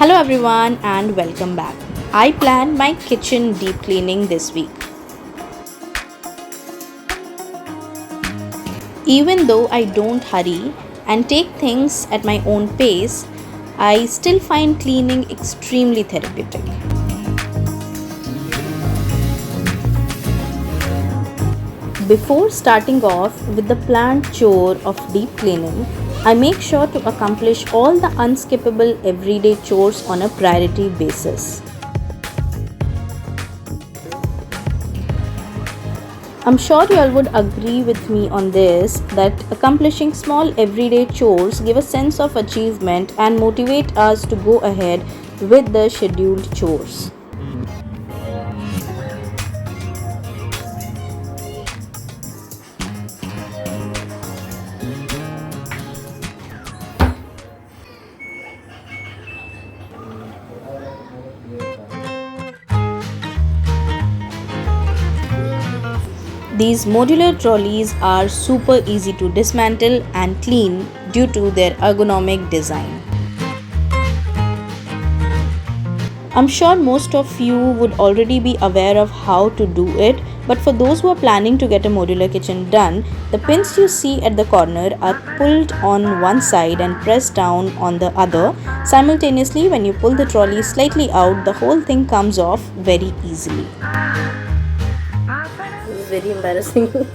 Hello everyone and welcome back. I planned my kitchen deep cleaning this week. Even though I don't hurry and take things at my own pace, I still find cleaning extremely therapeutic. Before starting off with the planned chore of deep cleaning, I make sure to accomplish all the unskippable everyday chores on a priority basis. I'm sure you all would agree with me on this that accomplishing small everyday chores give a sense of achievement and motivate us to go ahead with the scheduled chores. These modular trolleys are super easy to dismantle and clean due to their ergonomic design. I'm sure most of you would already be aware of how to do it, but for those who are planning to get a modular kitchen done, the pins you see at the corner are pulled on one side and pressed down on the other. Simultaneously, when you pull the trolley slightly out, the whole thing comes off very easily. This is very embarrassing.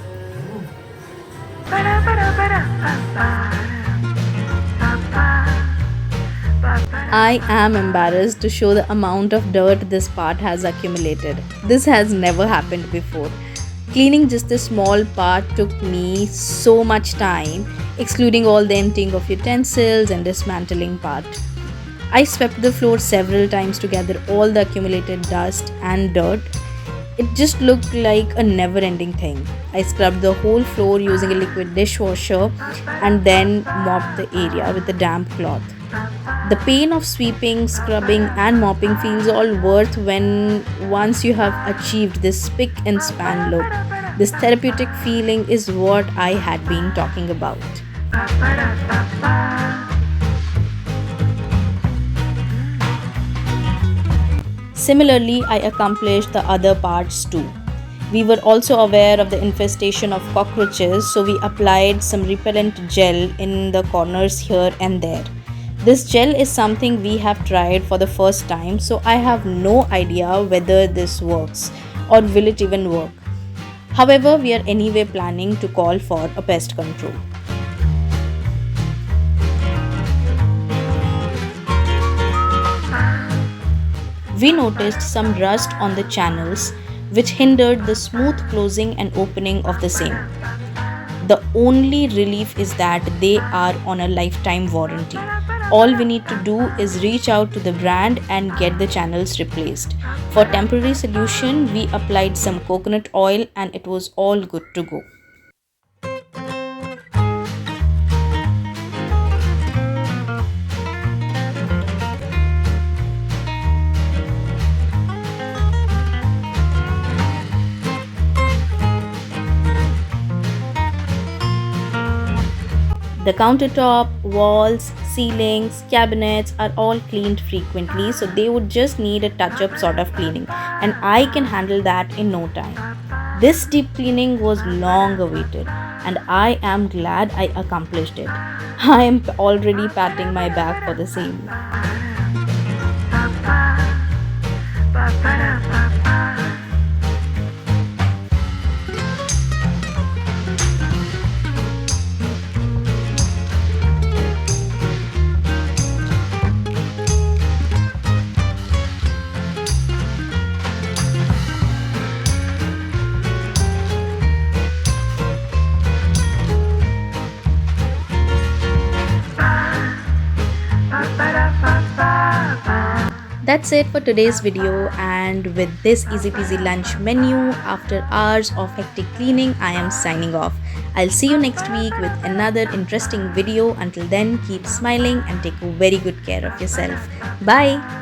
I am embarrassed to show the amount of dirt this part has accumulated. This has never happened before. Cleaning just this small part took me so much time, excluding all the emptying of utensils and dismantling part. I swept the floor several times to gather all the accumulated dust and dirt. It just looked like a never ending thing. I scrubbed the whole floor using a liquid dishwasher and then mopped the area with a damp cloth. The pain of sweeping, scrubbing, and mopping feels all worth when once you have achieved this spick and span look. This therapeutic feeling is what I had been talking about. Similarly, I accomplished the other parts too. We were also aware of the infestation of cockroaches, so we applied some repellent gel in the corners here and there. This gel is something we have tried for the first time, so I have no idea whether this works or will it even work. However, we are anyway planning to call for a pest control. We noticed some rust on the channels which hindered the smooth closing and opening of the same. The only relief is that they are on a lifetime warranty. All we need to do is reach out to the brand and get the channels replaced. For temporary solution, we applied some coconut oil and it was all good to go. The countertop, walls, ceilings, cabinets are all cleaned frequently, so they would just need a touch-up sort of cleaning, and I can handle that in no time. This deep cleaning was long awaited, and I am glad I accomplished it. I am already patting my back for the same. That's it for today's video, and with this easy peasy lunch menu after hours of hectic cleaning, I am signing off. I'll see you next week with another interesting video. Until then, keep smiling and take very good care of yourself. Bye.